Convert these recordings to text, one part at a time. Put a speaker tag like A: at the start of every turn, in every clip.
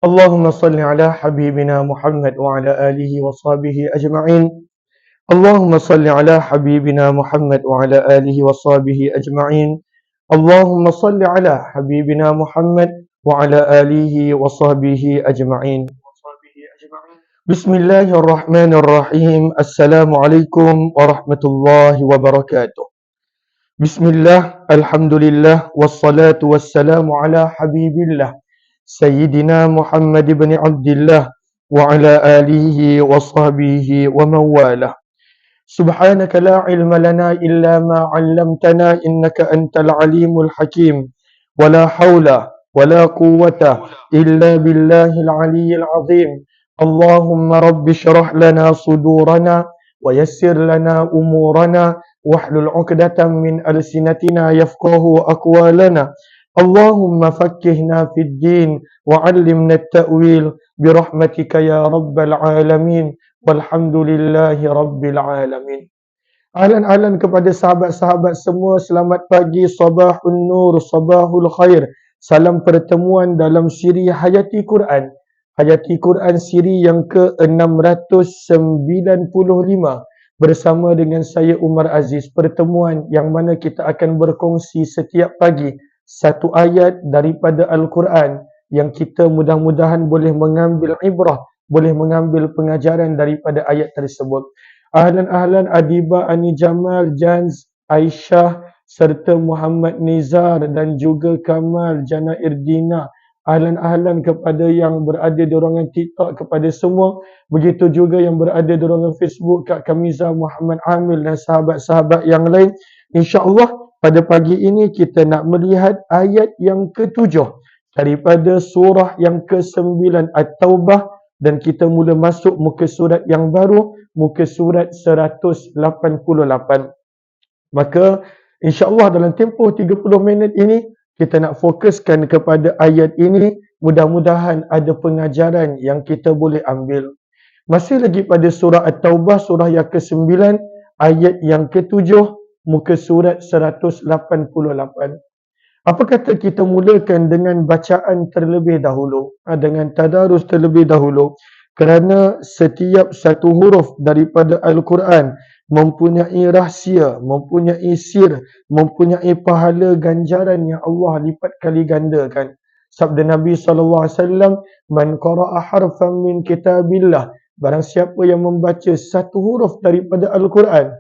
A: اللهم صل على حبيبنا محمد وعلى آله وصحبه أجمعين. اللهم صل على حبيبنا محمد وعلى آله وصحبه أجمعين. اللهم صل على حبيبنا محمد وعلى آله وصحبه أجمعين. بسم الله الرحمن الرحيم. السلام عليكم ورحمة الله وبركاته. بسم الله، الحمد لله، والصلاة والسلام على حبيب الله سيدنا محمد بن عبد الله وعلى آله وصحبه ومن والاه. سبحانك لا علم لنا إلا ما علمتنا إنك أنت العليم الحكيم. ولا حول ولا قوة إلا بالله العلي العظيم. اللهم رب اشرح لنا صدورنا ويسر لنا أمورنا واحلل عقدة من ألسنتنا يفقه أقوالنا. اللهم فكهنا في الدين وعلمنا التأويل برحمتك يا رب العالمين. Walhamdulillahi Rabbil Alamin. Ahlan-ahlan kepada sahabat-sahabat semua. Selamat pagi, sabahun nur, sabahul khair. Salam pertemuan dalam siri Hayati Quran. Hayati Quran siri yang ke-695 bersama dengan saya Umar Aziz. Pertemuan yang mana kita akan berkongsi setiap pagi satu ayat daripada Al-Quran yang kita mudah-mudahan boleh mengambil ibrah, boleh mengambil pengajaran daripada ayat tersebut. Ahlan-ahlan Adiba, Ani Jamal, Jans, Aisyah serta Muhammad Nizar dan juga Kamal, Jana Irdina. Ahlan-ahlan kepada yang berada di ruangan TikTok kepada semua. Begitu juga yang berada di ruangan Facebook, Kak Kamiza, Muhammad Amil dan sahabat-sahabat yang lain. InsyaAllah pada pagi ini kita nak melihat ayat yang ke-7 daripada surah yang ke-9 At-Taubah. Dan kita mula masuk muka surat yang baru, muka surat 188. Maka insya-Allah dalam tempoh 30 minit ini kita nak fokuskan kepada ayat ini. Mudah-mudahan ada pengajaran yang kita boleh ambil. Masih lagi pada surah At-Taubah, surah yang ke-9, ayat yang ke-7, muka surat 188. Apa kata kita mulakan dengan bacaan terlebih dahulu, dengan tadarus terlebih dahulu, kerana setiap satu huruf daripada Al-Quran mempunyai rahsia, mempunyai sir, mempunyai pahala ganjaran yang Allah lipat kali gandakan. Sabda Nabi SAW, "Man qara'a harfan min kitabillah", barang siapa yang membaca satu huruf daripada Al-Quran,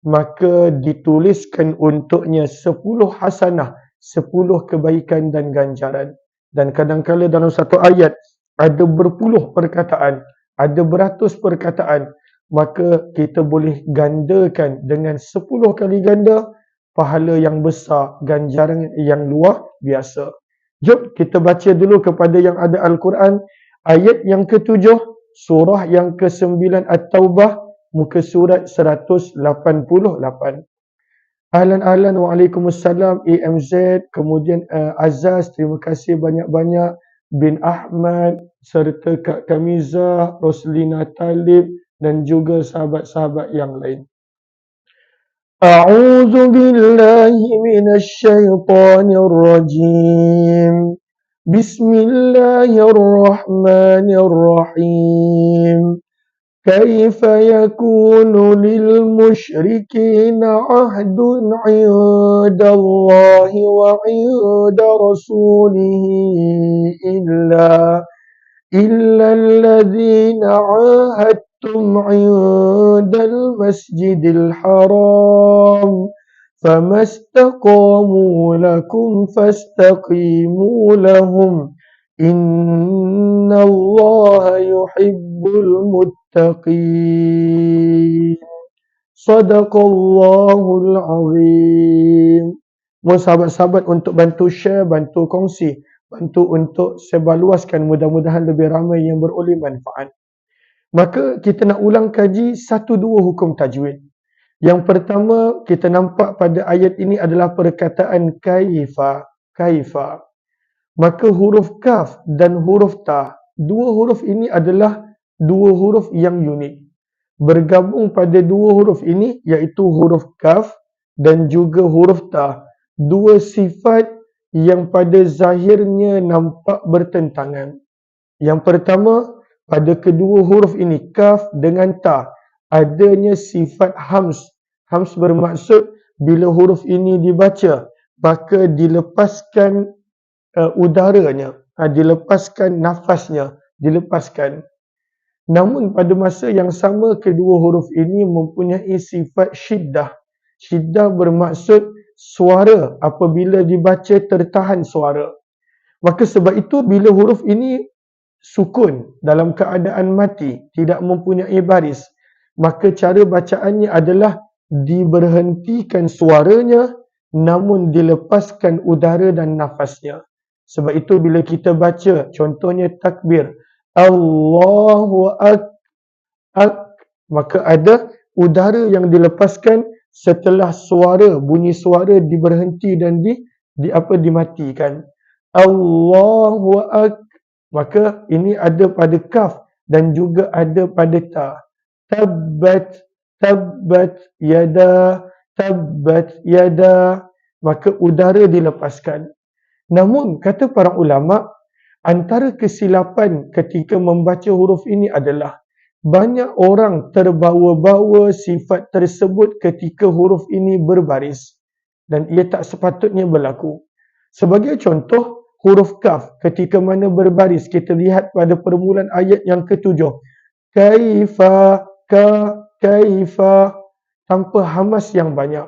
A: maka dituliskan untuknya 10 hasanah, 10 kebaikan dan ganjaran. Dan kadang-kala dalam satu ayat ada berpuluh perkataan, ada beratus perkataan, maka kita boleh gandakan dengan 10 kali ganda pahala yang besar, ganjaran yang luar biasa. Jom kita baca dulu kepada yang ada Al-Quran, ayat yang ke-7, surah yang ke-9 At-Taubah, muka surat 188. Ahlan-ahlan, waalaikumsalam AMZ, kemudian Azaz, terima kasih banyak-banyak, bin Ahmad, serta Kak Kamiza, Roslina Talib dan juga sahabat-sahabat yang lain. A'udzu billahi minasy syaithanir rajim. Bismillahirrahmanirrahim. كيف يكون للمشركين عهد عند الله وعند رسوله إلا الذين عاهدتم عند المسجد الحرام فما استقاموا لكم فاستقيموا لهم إن الله يحب المتقين. Sadaqallahul Azim. Mohon sahabat-sahabat untuk bantu share, bantu kongsi, bantu untuk sebarluaskan, mudah-mudahan lebih ramai yang beroleh manfaat. Maka kita nak ulang kaji satu dua hukum tajwid. Yang pertama kita nampak pada ayat ini adalah perkataan kaifa, kaifa. Maka huruf kaf dan huruf ta, dua huruf ini adalah dua huruf yang unik. Bergabung pada dua huruf ini iaitu huruf kaf dan juga huruf ta. Dua sifat yang pada zahirnya nampak bertentangan. Yang pertama, pada kedua huruf ini, kaf dengan ta, adanya sifat hams. Hams bermaksud bila huruf ini dibaca, maka dilepaskan udaranya, dilepaskan nafasnya, dilepaskan. Namun pada masa yang sama, kedua huruf ini mempunyai sifat syiddah. Syiddah bermaksud suara apabila dibaca tertahan suara. Maka sebab itu bila huruf ini sukun dalam keadaan mati, tidak mempunyai baris, maka cara bacaannya adalah diberhentikan suaranya namun dilepaskan udara dan nafasnya. Sebab itu bila kita baca, contohnya takbir, Allahu maka ada udara yang dilepaskan setelah bunyi suara diberhenti dan dimatikan. Allahu maka ini ada pada kaf dan juga ada pada ta. Tabbat yada, maka udara dilepaskan. Namun kata para ulama, antara kesilapan ketika membaca huruf ini adalah banyak orang terbawa-bawa sifat tersebut ketika huruf ini berbaris dan ia tak sepatutnya berlaku. Sebagai contoh, huruf kaf ketika mana berbaris, kita lihat pada permulaan ayat yang ketujuh. Kaifa, tanpa hamas yang banyak.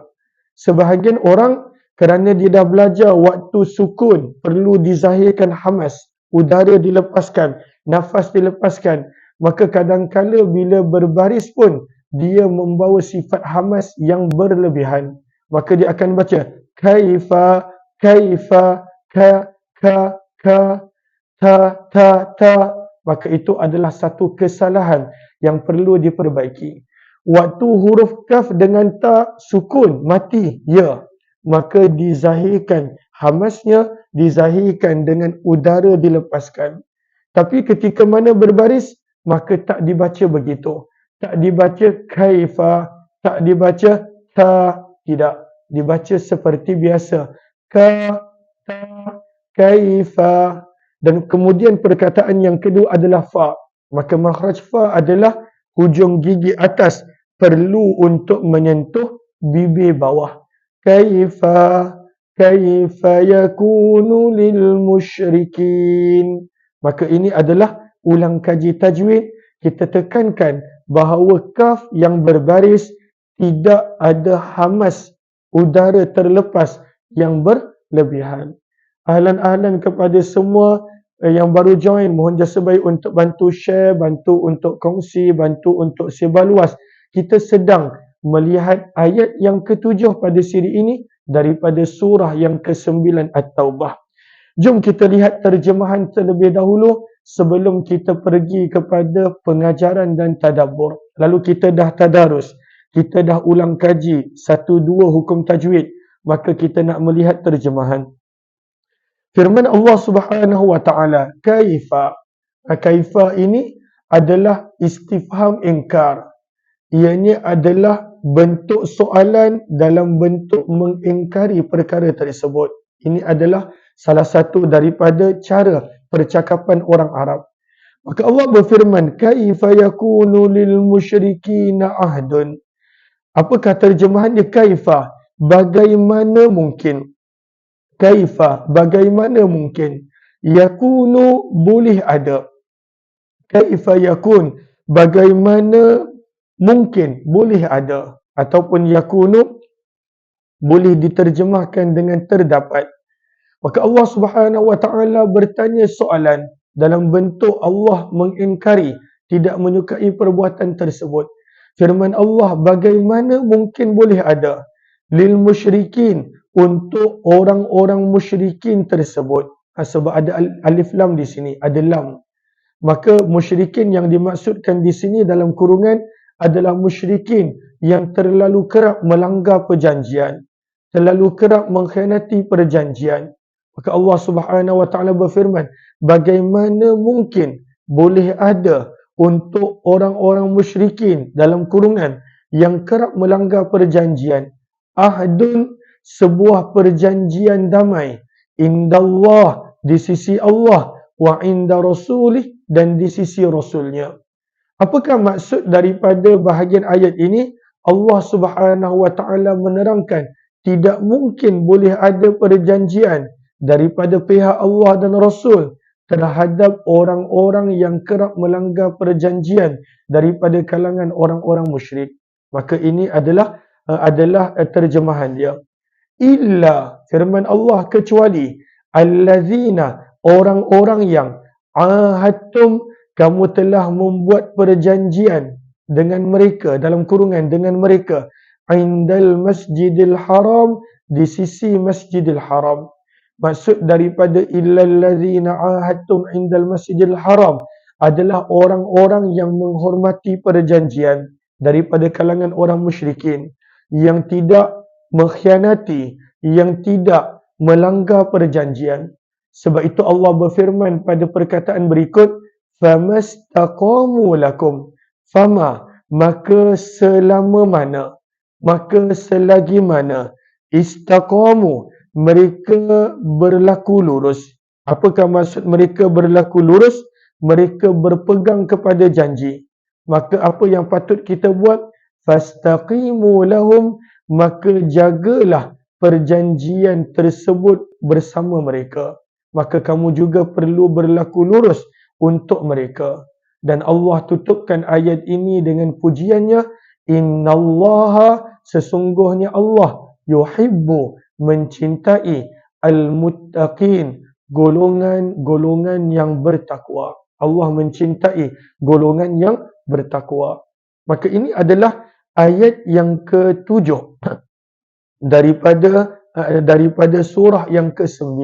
A: Sebahagian orang kerana dia dah belajar waktu sukun perlu dizahirkan hamas, udara dilepaskan, nafas dilepaskan. Maka kadang-kala bila berbaris pun dia membawa sifat hamas yang berlebihan. Maka dia akan baca kaifa, ta. Maka itu adalah satu kesalahan yang perlu diperbaiki. Waktu huruf kaf dengan ta sukun, mati, ya, maka dizahirkan hamasnya, dizahirkan dengan udara dilepaskan. Tapi ketika mana berbaris, maka tak dibaca begitu. Tak dibaca kaifa, tak dibaca ta, tidak. Dibaca seperti biasa. Kaifa. Dan kemudian perkataan yang kedua adalah fa. Maka makhraj fa adalah hujung gigi atas perlu untuk menyentuh bibir bawah. Kaifa yakunu lil musyrikin. Maka ini adalah ulang kaji tajwid. Kita tekankan bahawa kaf yang berbaris tidak ada hamas, udara terlepas yang berlebihan. Ahlan kepada semua yang baru join, mohon jasa baik untuk bantu share, bantu untuk kongsi, bantu untuk sebar luas. Kita sedang melihat ayat yang ketujuh pada siri ini daripada surah yang ke-9 At-Taubah. Jom kita lihat terjemahan terlebih dahulu sebelum kita pergi kepada pengajaran dan tadabbur. Lalu kita dah tadarus, kita dah ulang kaji 1-2 hukum tajwid, maka kita nak melihat terjemahan. Firman Allah Subhanahu wa taala, kaifa. Kaifa ini adalah istifham ingkar. Ianya adalah bentuk soalan dalam bentuk mengingkari perkara tersebut. Ini adalah salah satu daripada cara percakapan orang Arab. Maka Allah berfirman, kaifa yakunu lil musyrikina ahdun. Apakah terjemahan dia? Kaifa, bagaimana mungkin. Kaifa, bagaimana mungkin. Yakunu, boleh ada. Kaifa yakun, bagaimana mungkin, boleh ada. Ataupun yakunu, boleh diterjemahkan dengan terdapat. Maka Allah Subhanahu wa taala bertanya soalan dalam bentuk Allah mengingkari, tidak menyukai perbuatan tersebut. Firman Allah, bagaimana mungkin boleh ada lil musyrikin, untuk orang-orang musyrikin tersebut. Sebab ada alif lam di sini, ada lam. Maka musyrikin yang dimaksudkan di sini dalam kurungan adalah musyrikin yang terlalu kerap melanggar perjanjian, terlalu kerap mengkhianati perjanjian. Maka Allah Subhanahu wa taala berfirman, bagaimana mungkin boleh ada untuk orang-orang musyrikin dalam kurungan yang kerap melanggar perjanjian. Ahdun, sebuah perjanjian damai. Indallah, di sisi Allah. wa inda rasulih, dan di sisi Rasulnya. Apakah maksud daripada bahagian ayat ini? Allah Subhanahu wa taala menerangkan tidak mungkin boleh ada perjanjian daripada pihak Allah dan Rasul terhadap orang-orang yang kerap melanggar perjanjian daripada kalangan orang-orang musyrik. Maka ini adalah terjemahan dia. Illa, firman Allah, kecuali allazina, orang-orang yang ahadtum, kamu telah membuat perjanjian dengan mereka, dalam kurungan dengan mereka, indal masjidil haram, di sisi masjidil haram. Maksud daripada illallazina ahadtum indal masjidil haram adalah orang-orang yang menghormati perjanjian daripada kalangan orang musyrikin, yang tidak mengkhianati, yang tidak melanggar perjanjian. Sebab itu Allah berfirman pada perkataan berikut, famastaqamu lakum, fama, maka selama mana, maka selagi mana, istaqamu, mereka berlaku lurus. Apakah maksud mereka berlaku lurus? Mereka berpegang kepada janji. Maka apa yang patut kita buat? Fastaqimu lahum, maka jagalah perjanjian tersebut bersama mereka. Maka kamu juga perlu berlaku lurus untuk mereka. Dan Allah tutupkan ayat ini dengan pujiannya, innallaha, sesungguhnya Allah, yuhibbu, mencintai, al-muttaqin, golongan-golongan yang bertakwa. Allah mencintai golongan yang bertakwa. Maka ini adalah ayat yang ke-7 daripada surah yang ke-9.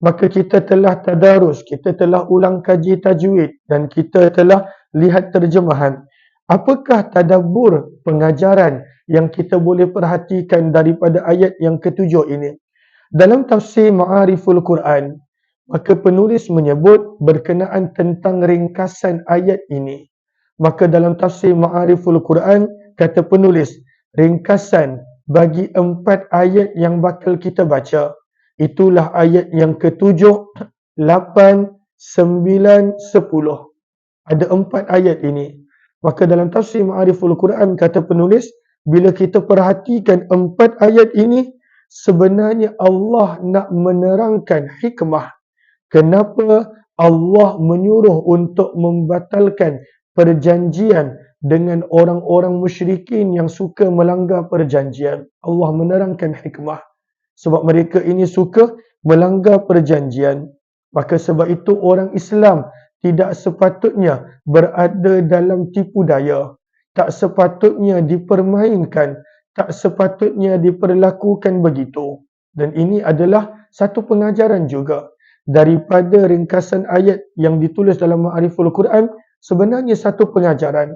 A: Maka kita telah tadarus, kita telah ulang kaji tajwid, dan kita telah lihat terjemahan. Apakah tadabbur pengajaran yang kita boleh perhatikan daripada ayat yang ke-7 ini? Dalam tafsir Ma'ariful Quran, maka penulis menyebut berkenaan tentang ringkasan ayat ini. Maka dalam tafsir Ma'ariful Quran, kata penulis, ringkasan bagi 4 ayat yang bakal kita baca, itulah ayat yang ke-7, 8, 9, 10. Ada 4 ayat ini. Maka dalam tafsir Ma'ariful Quran, kata penulis, bila kita perhatikan 4 ayat ini, sebenarnya Allah nak menerangkan hikmah kenapa Allah menyuruh untuk membatalkan perjanjian dengan orang-orang musyrikin yang suka melanggar perjanjian. Allah menerangkan hikmah. Sebab mereka ini suka melanggar perjanjian. Maka sebab itu orang Islam tidak sepatutnya berada dalam tipu daya. Tak sepatutnya dipermainkan. Tak sepatutnya diperlakukan begitu. Dan ini adalah satu pengajaran juga daripada ringkasan ayat yang ditulis dalam Ma'ariful Quran. Sebenarnya satu pengajaran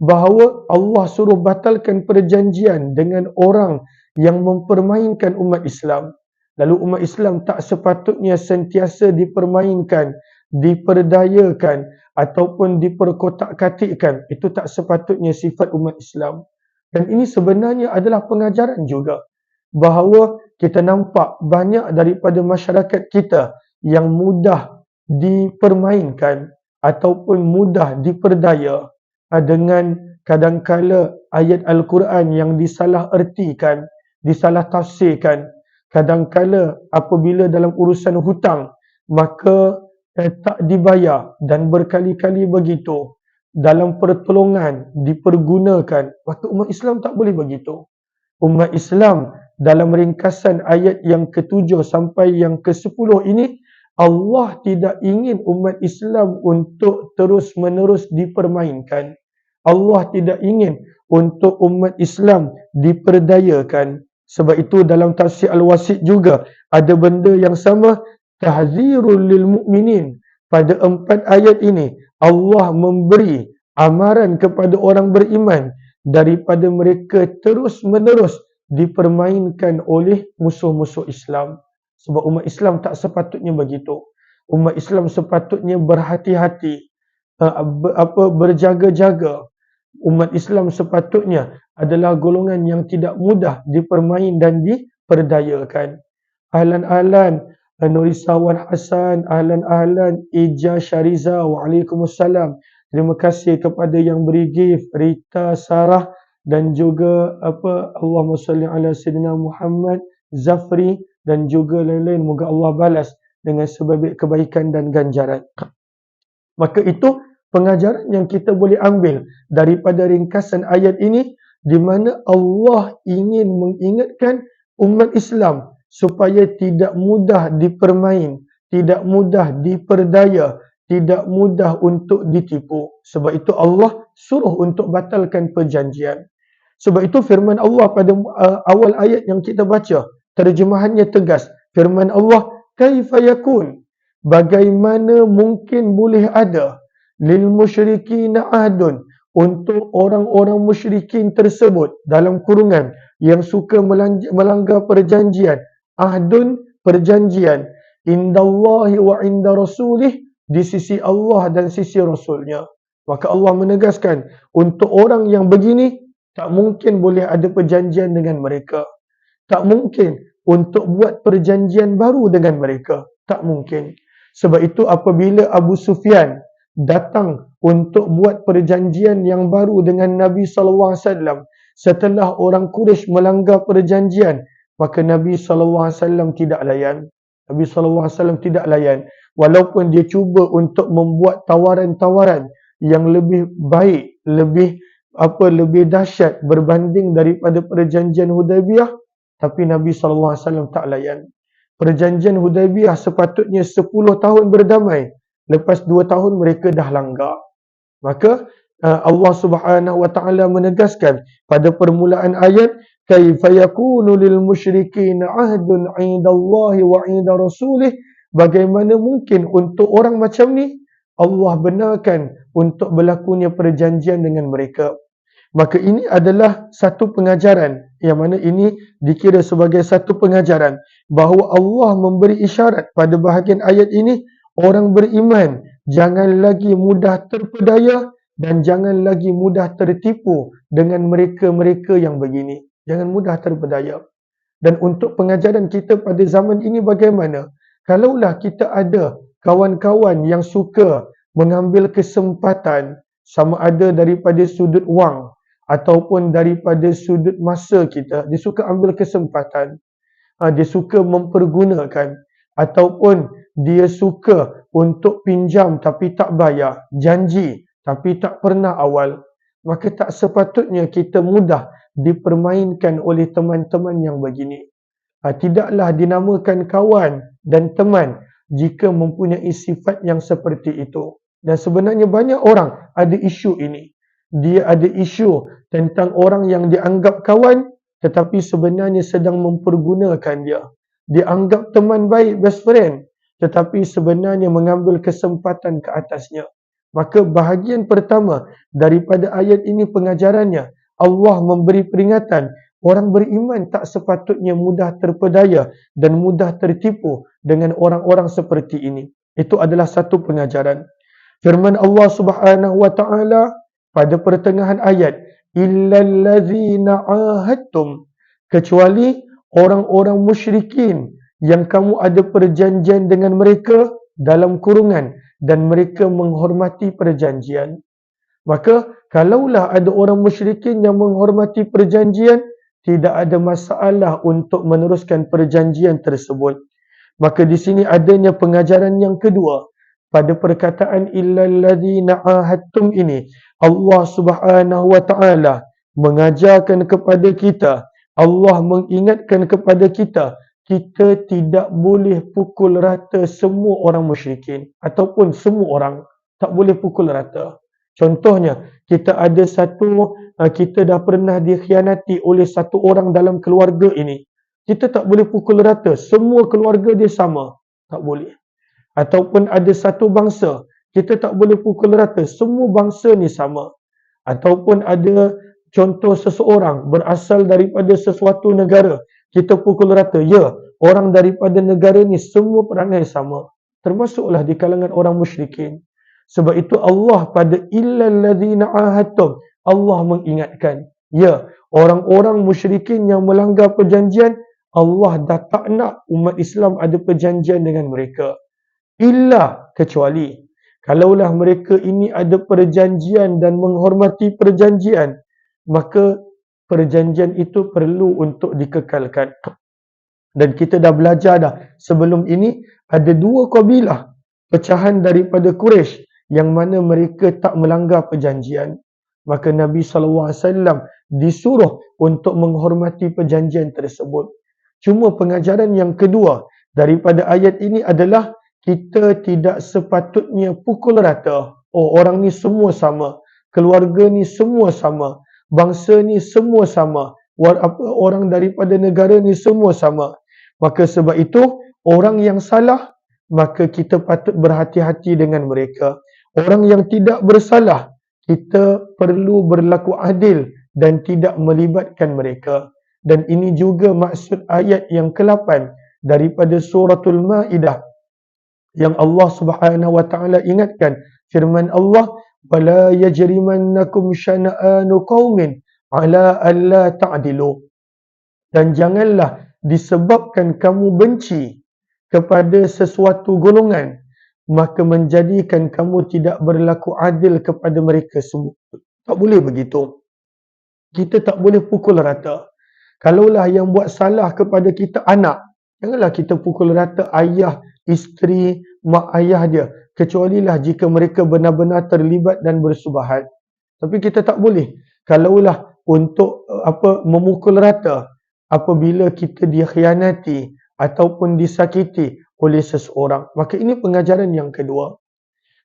A: bahawa Allah suruh batalkan perjanjian dengan orang yang mempermainkan umat Islam. Lalu umat Islam tak sepatutnya sentiasa dipermainkan, diperdayakan ataupun diperkotak-katikkan. Itu tak sepatutnya sifat umat Islam. Dan ini sebenarnya adalah pengajaran juga bahawa kita nampak banyak daripada masyarakat kita yang mudah dipermainkan ataupun mudah diperdaya dengan kadangkala ayat Al-Quran yang disalah ertikan, disalah tafsirkan. Kadangkala apabila dalam urusan hutang, maka tak dibayar, dan berkali-kali begitu. Dalam pertolongan dipergunakan, maka umat Islam tak boleh begitu. Umat Islam dalam ringkasan ayat yang ke-7 sampai yang ke-10 ini, Allah tidak ingin umat Islam untuk terus-menerus dipermainkan. Allah tidak ingin untuk umat Islam diperdayakan. Sebab itu dalam tafsir Al-Wasit juga ada benda yang sama, tahzirul lil mu'minin. Pada 4 ayat ini Allah memberi amaran kepada orang beriman daripada mereka terus-menerus dipermainkan oleh musuh-musuh Islam. Sebab umat Islam tak sepatutnya begitu. Umat Islam sepatutnya berhati-hati, berjaga-jaga. Umat Islam sepatutnya adalah golongan yang tidak mudah dipermain dan diperdayakan. Ahlan-ahlan Nurisa Wan Hasan, ahlan Ija Syariza, waalaikumsalam. Terima kasih kepada yang beri gift, Rita Sarah dan juga Allahumma salli ala Sayyidina Muhammad, Zafri dan juga lain-lain. Moga Allah balas dengan sebaik kebaikan dan ganjaran. Maka itu pengajaran yang kita boleh ambil daripada ringkasan ayat ini, di mana Allah ingin mengingatkan umat Islam supaya tidak mudah dipermain, tidak mudah diperdaya, tidak mudah untuk ditipu. Sebab itu Allah suruh untuk batalkan perjanjian. Sebab itu firman Allah pada awal ayat yang kita baca, terjemahannya tegas. Firman Allah, kaifa yakun? Bagaimana mungkin boleh ada lil musyrikin ahdun, untuk orang-orang musyrikin tersebut dalam kurungan yang suka melanggar perjanjian, ahdun perjanjian, indallahi wa inda rasulih, di sisi Allah dan sisi Rasulnya. Maka Allah menegaskan, untuk orang yang begini tak mungkin boleh ada perjanjian dengan mereka. Tak mungkin untuk buat perjanjian baru dengan mereka. Tak mungkin. Sebab itu apabila Abu Sufyan datang untuk buat perjanjian yang baru dengan Nabi SAW, setelah orang Quraisy melanggar perjanjian, maka Nabi SAW tidak layan. Nabi SAW tidak layan. Walaupun dia cuba untuk membuat tawaran-tawaran yang lebih baik, lebih dahsyat berbanding daripada perjanjian Hudaibiyah, tapi Nabi SAW tak layan. Perjanjian Hudaibiyah sepatutnya 10 tahun berdamai. Lepas 2 tahun mereka dah langgar. Maka Allah Subhanahu wa taala menegaskan pada permulaan ayat, kaifa yakunu lil musyrikin ahdun 'indallahi wa 'inda rasulih, bagaimana mungkin untuk orang macam ni Allah benarkan untuk berlakunya perjanjian dengan mereka. Maka ini adalah satu pengajaran, yang mana ini dikira sebagai satu pengajaran bahawa Allah memberi isyarat pada bahagian ayat ini, orang beriman jangan lagi mudah terpedaya dan jangan lagi mudah tertipu dengan mereka-mereka yang begini. Jangan mudah terpedaya. Dan untuk pengajaran kita pada zaman ini bagaimana? Kalaulah kita ada kawan-kawan yang suka mengambil kesempatan, sama ada daripada sudut wang ataupun daripada sudut masa kita, dia suka ambil kesempatan, dia suka mempergunakan, ataupun dia suka untuk pinjam tapi tak bayar, janji tapi tak pernah awal, maka tak sepatutnya kita mudah dipermainkan oleh teman-teman yang begini. Tidaklah dinamakan kawan dan teman jika mempunyai sifat yang seperti itu. Dan sebenarnya banyak orang ada isu ini. Dia ada isu tentang orang yang dianggap kawan tetapi sebenarnya sedang mempergunakan dia. Dia anggap teman baik, best friend, tetapi sebenarnya mengambil kesempatan ke atasnya. Maka bahagian pertama daripada ayat ini pengajarannya, Allah memberi peringatan, orang beriman tak sepatutnya mudah terpedaya dan mudah tertipu dengan orang-orang seperti ini. Itu adalah satu pengajaran. Firman Allah Subhanahu wa taala pada pertengahan ayat, illal ladzina ahadtum, kecuali orang-orang musyrikin yang kamu ada perjanjian dengan mereka dalam kurungan dan mereka menghormati perjanjian. Maka kalaulah ada orang musyrikin yang menghormati perjanjian, tidak ada masalah untuk meneruskan perjanjian tersebut. Maka di sini adanya pengajaran yang kedua pada perkataan illal ladzina ahadtum ini. Allah Subhanahu wa taala mengajarkan kepada kita, Allah mengingatkan kepada kita, kita tidak boleh pukul rata semua orang musyrikin ataupun semua orang, tak boleh pukul rata. Contohnya, kita dah pernah dikhianati oleh satu orang dalam keluarga ini. Kita tak boleh pukul rata semua keluarga dia sama, tak boleh. Ataupun ada satu bangsa, kita tak boleh pukul rata semua bangsa ni sama. Ataupun ada contoh seseorang berasal daripada sesuatu negara, kita pukul rata, ya, orang daripada negara ni semua perangai sama, termasuklah di kalangan orang musyrikin. Sebab itu Allah pada illal ladzina ahadtum, Allah mengingatkan, ya, orang-orang musyrikin yang melanggar perjanjian, Allah dah tak nak umat Islam ada perjanjian dengan mereka. Illa kecuali kalaulah mereka ini ada perjanjian dan menghormati perjanjian, maka perjanjian itu perlu untuk dikekalkan. Dan kita dah belajar dah sebelum ini ada dua kabilah pecahan daripada Quraisy yang mana mereka tak melanggar perjanjian. Maka Nabi SAW disuruh untuk menghormati perjanjian tersebut. Cuma pengajaran yang kedua daripada ayat ini adalah kita tidak sepatutnya pukul rata. Oh, orang ni semua sama. Keluarga ni semua sama. Bangsa ni semua sama. Orang daripada negara ni semua sama. Maka sebab itu, orang yang salah, maka kita patut berhati-hati dengan mereka. Orang yang tidak bersalah, kita perlu berlaku adil dan tidak melibatkan mereka. Dan ini juga maksud ayat yang ke-8 daripada suratul Ma'idah yang Allah Subhanahu wa taala ingatkan firman Allah, wala yajrimannakum syana'anu qaumin ala alla ta'dilu. Dan janganlah disebabkan kamu benci kepada sesuatu golongan maka menjadikan kamu tidak berlaku adil kepada mereka semua. Tak boleh begitu. Kita tak boleh pukul rata. Kalaulah yang buat salah kepada kita anak, janganlah kita pukul rata ayah, isteri, mak ayah dia. Kecualilah jika mereka benar-benar terlibat dan bersubahat. Tapi kita tak boleh. Kalaulah untuk memukul rata apabila kita dikhianati ataupun disakiti oleh seseorang. Maka ini pengajaran yang kedua.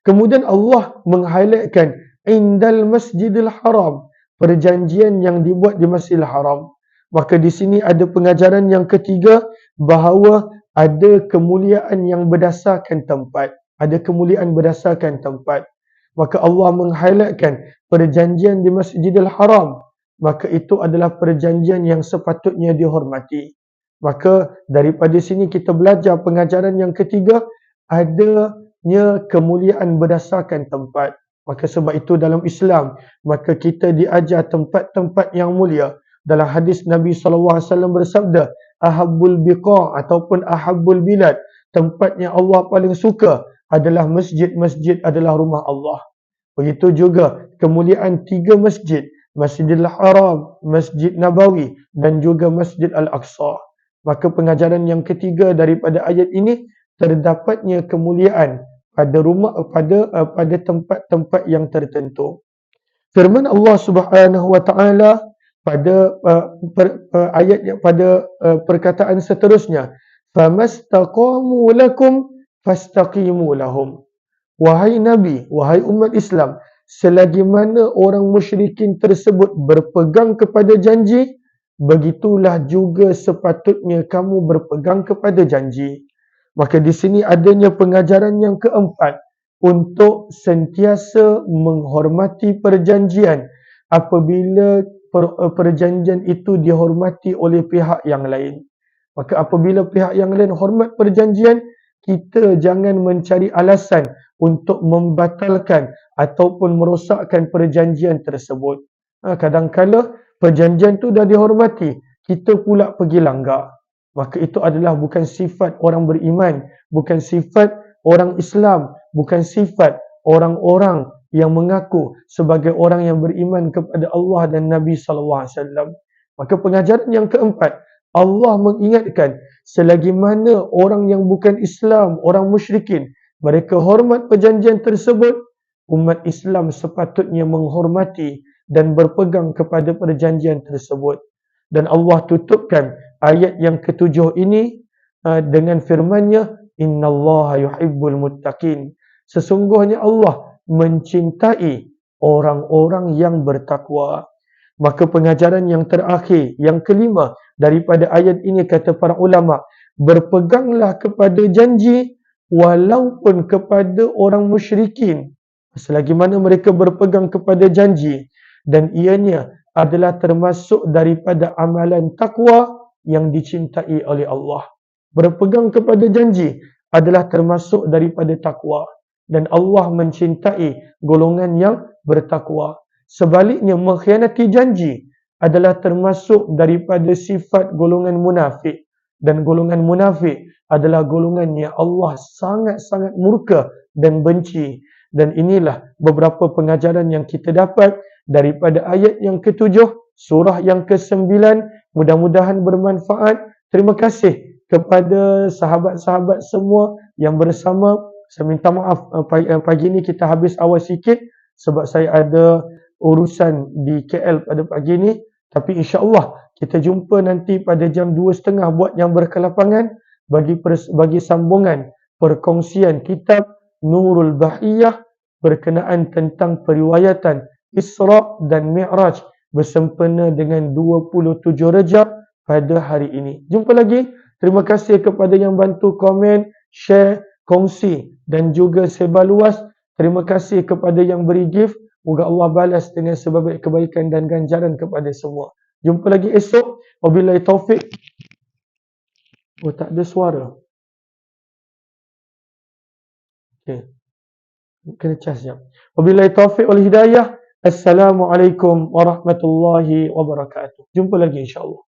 A: Kemudian Allah meng-highlightkan indal masjidil haram, perjanjian yang dibuat di Masjidil Haram. Maka di sini ada pengajaran yang ketiga bahawa ada kemuliaan yang berdasarkan tempat. Ada kemuliaan berdasarkan tempat. Maka Allah meng-highlightkan perjanjian di Masjidil Haram. Maka itu adalah perjanjian yang sepatutnya dihormati. Maka daripada sini kita belajar pengajaran yang ketiga, adanya kemuliaan berdasarkan tempat. Maka sebab itu dalam Islam, maka kita diajar tempat-tempat yang mulia. Dalam hadis Nabi SAW bersabda, ahabbul biqa' ataupun ahabbul bilad, tempat yang Allah paling suka adalah masjid-masjid adalah rumah Allah. Begitu juga kemuliaan 3 masjid, Masjidil Haram, Masjid Nabawi dan juga Masjid Al-Aqsa. Maka pengajaran yang ketiga daripada ayat ini, terdapatnya kemuliaan pada tempat-tempat yang tertentu. Firman Allah Subhanahu wa taala pada perkataan seterusnya, famastaqamu lakum fastaqimu lahum. Wahai Nabi, wahai umat Islam, selagi mana orang musyrikin tersebut berpegang kepada janji, begitulah juga sepatutnya kamu berpegang kepada janji. Maka di sini adanya pengajaran yang keempat untuk sentiasa menghormati perjanjian apabila perjanjian itu dihormati oleh pihak yang lain. Maka apabila pihak yang lain hormat perjanjian, kita jangan mencari alasan untuk membatalkan ataupun merosakkan perjanjian tersebut. Kadang-kala perjanjian tu dah dihormati, kita pula pergi langgar. Maka itu adalah bukan sifat orang beriman, bukan sifat orang Islam, bukan sifat orang-orang yang mengaku sebagai orang yang beriman kepada Allah dan Nabi SAW. Maka pengajaran yang keempat, Allah mengingatkan selagi mana orang yang bukan Islam, orang musyrikin, mereka hormat perjanjian tersebut, umat Islam sepatutnya menghormati dan berpegang kepada perjanjian tersebut. Dan Allah tutupkan ayat yang ketujuh ini dengan firman-Nya, innallaha yuhibbul muttaqin. Sesungguhnya Allah mencintai orang-orang yang bertakwa. Maka pengajaran yang terakhir, yang kelima daripada ayat ini kata para ulama, berpeganglah kepada janji walaupun kepada orang musyrikin. Selagi mana mereka berpegang kepada janji dan ianya adalah termasuk daripada amalan takwa yang dicintai oleh Allah. Berpegang kepada janji adalah termasuk daripada takwa dan Allah mencintai golongan yang bertakwa. Sebaliknya, mengkhianati janji adalah termasuk daripada sifat golongan munafik. dan golongan munafik adalah golongan yang Allah sangat-sangat murka dan benci. Dan inilah beberapa pengajaran yang kita dapat daripada ayat yang ke-7, surah yang ke-9. Mudah-mudahan bermanfaat. Terima kasih kepada sahabat-sahabat semua yang bersama. Saya minta maaf pagi ini kita habis awal sikit sebab saya ada urusan di KL pada pagi ini. Tapi insya-Allah kita jumpa nanti pada jam 2.30 buat yang berkelapangan bagi sambungan perkongsian kitab Nurul Bahiyah berkenaan tentang periwayatan Isra' dan Mi'raj bersempena dengan 27 Rejab pada hari ini. Jumpa lagi. Terima kasih kepada yang bantu komen, share, kongsi dan juga sebar luas. Terima kasih kepada yang beri gift. Moga Allah balas dengan sebaik kebaikan dan ganjaran kepada semua. Jumpa lagi esok. Wabillahi taufik. Oh, tak ada suara. Okey. Kena cas jap. Wabillahi taufik wal hidayah. Assalamualaikum warahmatullahi wabarakatuh. Jumpa lagi insya-Allah.